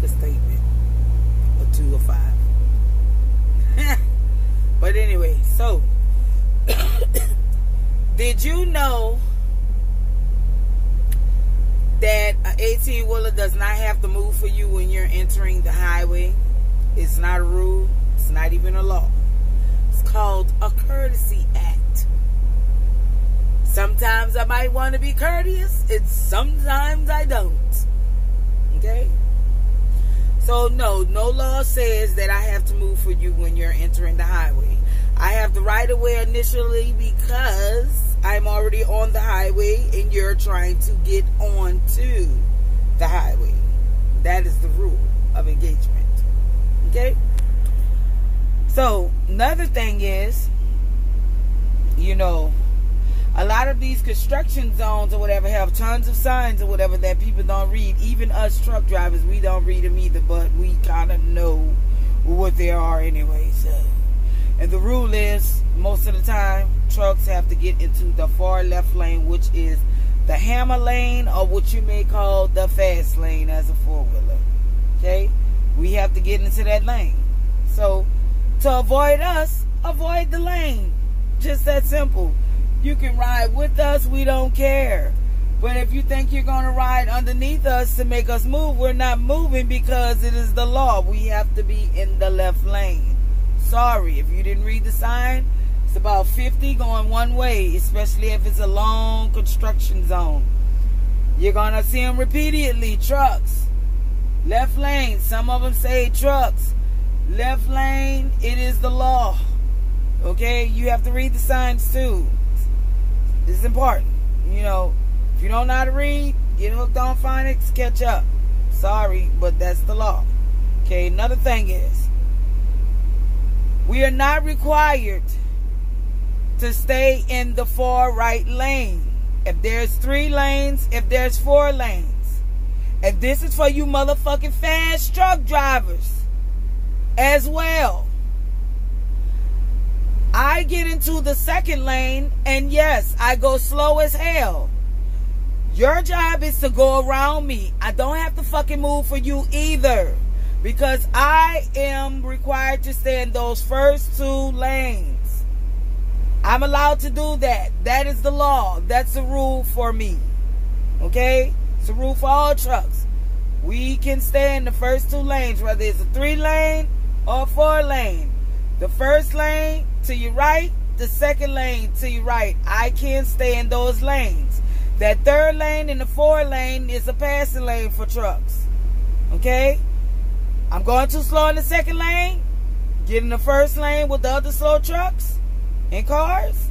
a statement or 2 or 5. But anyway, so did you know that an 18-wheeler does not have to move for you when you're entering the highway? It's not a rule. It's not even a law. It's called a courtesy act. Sometimes I might want to be courteous, and sometimes I don't. Okay? So no law says that I have to move for you when you're entering the highway. I have the right of way initially because I'm already on the highway and you're trying to get onto the highway. That is the rule of engagement. Okay? So, another thing is, you know, a lot of these construction zones or whatever have tons of signs or whatever that people don't read. Even us truck drivers, we don't read them either, but we kind of know what they are anyway. So, and the rule is, most of the time, trucks have to get into the far left lane, which is the hammer lane, or what you may call the fast lane as a four-wheeler. Okay? We have to get into that lane. So, to avoid us, avoid the lane. Just that simple. You can ride with us, we don't care. But if you think you're going to ride underneath us to make us move, we're not moving because it is the law. We have to be in the left lane. Sorry, if you didn't read the sign, it's about 50 going one way, especially if it's a long construction zone. You're going to see them repeatedly. Trucks. Left lane. Some of them say trucks. Left lane, it is the law. Okay? You have to read the signs too. It's important. You know, if you don't know how to read, get hooked on phonics, catch up. Sorry, but that's the law. Okay, another thing is, we are not required to stay in the far right lane. If there's 3 lanes, if there's 4 lanes. And this is for you motherfucking fast truck drivers as well. I get into the second lane, and yes, I go slow as hell. Your job is to go around me. I don't have to fucking move for you either, because I am required to stay in those first 2 lanes. I'm allowed to do that. That is the law. That's the rule for me. Okay? It's a rule for all trucks. We can stay in the first 2 lanes, whether it's a 3 lane or 4 lane. The first lane to your right, the second lane to your right. I can stay in those lanes. That 3rd lane and the 4th lane is a passing lane for trucks. Okay? I'm going too slow in the 2nd lane. Get in the 1st lane with the other slow trucks and cars.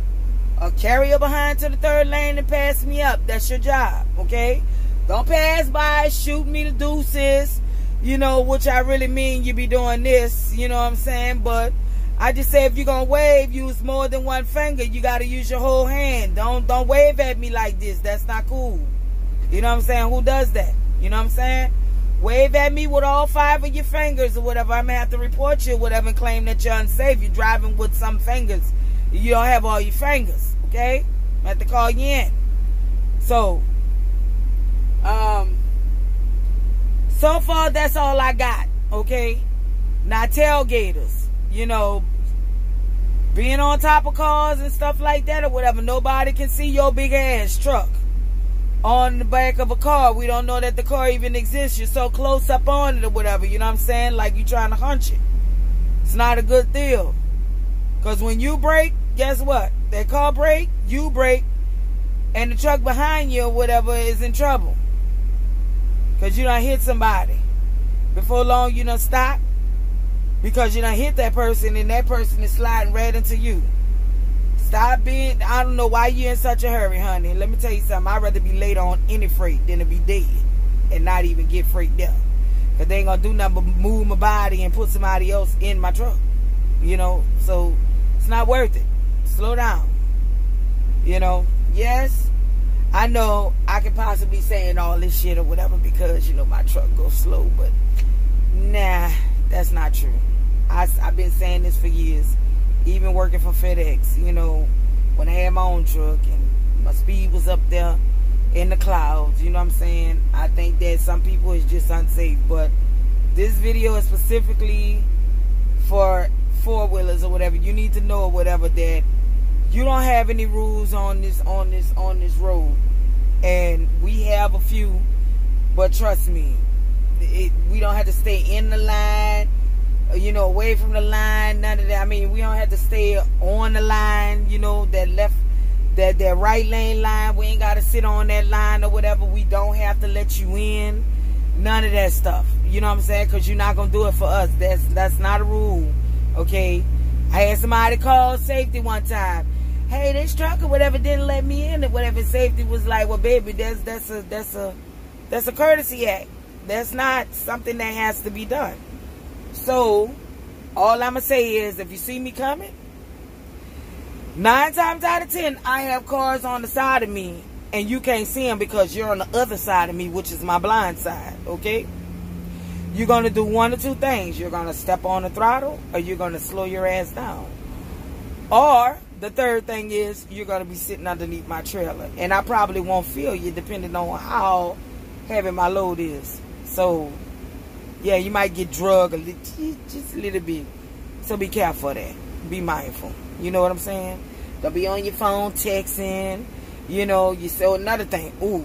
Or carry her behind to the 3rd lane and pass me up. That's your job. Okay? Don't pass by, shoot me the deuces. You know, which I really mean you be doing this. You know what I'm saying? But I just say if you're going to wave, use more than 1 finger. You got to use your whole hand. Don't wave at me like this. That's not cool. You know what I'm saying? Who does that? You know what I'm saying? Wave at me with all 5 of your fingers or whatever. I may have to report you or whatever and claim that you're unsafe. You're driving with some fingers. You don't have all your fingers. Okay? I have to call you in. So, so far that's all I got. Okay? Now tailgaters. You know, being on top of cars and stuff like that or whatever. Nobody can see your big ass truck on the back of a car. We don't know that the car even exists. You're so close up on it or whatever. You know what I'm saying? Like you trying to hunch it. It's not a good deal. Because when you brake, guess what? That car brake, you brake, and the truck behind you or whatever is in trouble. Because you done hit somebody. Before long, you done stop. Because you done hit that person and that person is sliding right into you. Stop being, I don't know why you're in such a hurry, honey. Let me tell you something. I'd rather be late on any freight than to be dead and not even get freight done. Because they ain't going to do nothing but move my body and put somebody else in my truck. You know, so it's not worth it. Slow down. You know, yes, I know I could possibly be saying all this shit or whatever because, you know, my truck goes slow. But, nah, that's not true. I've been saying this for years. Even working for FedEx, you know, when I had my own truck and my speed was up there in the clouds, you know what I'm saying? I think that some people is just unsafe, but This video is specifically for four-wheelers or whatever. You need to know or whatever that you don't have any rules on this road. And we have a few, but trust me, we don't have to stay in the line, you know, away from the line, none of that. I mean, we don't have to stay on the line, you know, that right lane line. We ain't got to sit on that line or whatever. We don't have to let you in. None of that stuff. You know what I'm saying? Because you're not going to do it for us. That's not a rule. Okay? I had somebody call safety one time. Hey, this truck or whatever didn't let me in. And whatever, safety was like, well, baby, that's a courtesy act. That's not something that has to be done. So, all I'm going to say is, if you see me coming, 9 times out of 10, I have cars on the side of me, and you can't see them because you're on the other side of me, which is my blind side, okay? You're going to do one or two things. You're going to step on the throttle, or you're going to slow your ass down. Or, the third thing is, you're going to be sitting underneath my trailer, and I probably won't feel you depending on how heavy my load is. So, yeah, you might get drugged just a little bit. So be careful of that. Be mindful. You know what I'm saying? Don't be on your phone texting. You know, you say another thing. Ooh,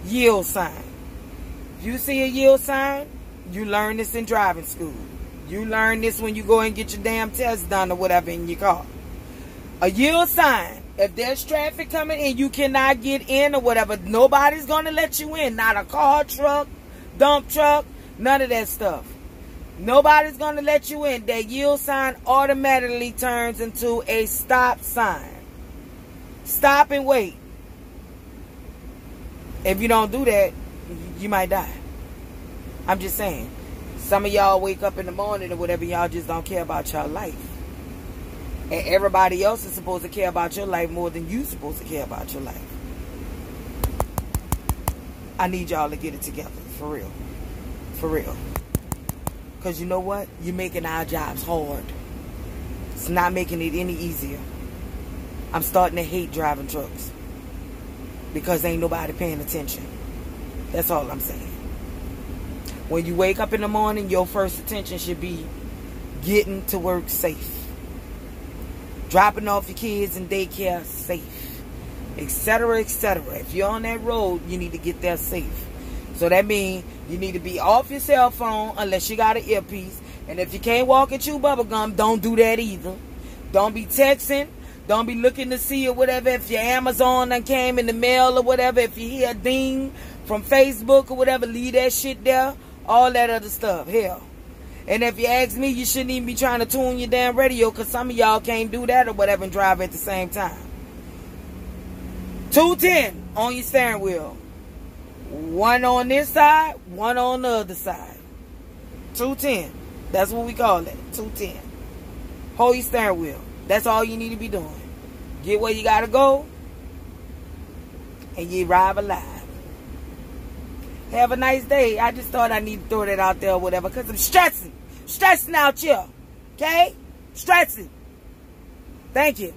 yield sign. If you see a yield sign, you learn this in driving school. You learn this when you go and get your damn test done or whatever in your car. A yield sign. If there's traffic coming and you cannot get in or whatever, nobody's going to let you in. Not a car, truck, dump truck, none of that stuff. Nobody's going to let you in. That yield sign automatically turns into a stop sign. Stop and wait. If you don't do that, you might die. I'm just saying. Some of y'all wake up in the morning or whatever, y'all just don't care about your life. And everybody else is supposed to care about your life more than you're supposed to care about your life. I need y'all to get it together. For real. For real. Because you know what? You're making our jobs hard. It's not making it any easier. I'm starting to hate driving trucks. Because ain't nobody paying attention. That's all I'm saying. When you wake up in the morning, your first attention should be getting to work safe. Dropping off your kids in daycare safe. Etc., etc. If you're on that road, you need to get there safe. So that means you need to be off your cell phone unless you got an earpiece. And if you can't walk and chew bubble gum, don't do that either. Don't be texting. Don't be looking to see or whatever. If your Amazon done came in the mail or whatever. If you hear a ding from Facebook or whatever, leave that shit there. All that other stuff. Hell. And if you ask me, you shouldn't even be trying to tune your damn radio because some of y'all can't do that or whatever and drive at the same time. 210 on your steering wheel. One on this side, one on the other side. 210. That's what we call it. 210. Hold your steering wheel. That's all you need to be doing. Get where you got to go. And you arrive alive. Have a nice day. I just thought I need to throw that out there or whatever. Because I'm stressing. Stressing out here. Okay? Stressing. Thank you.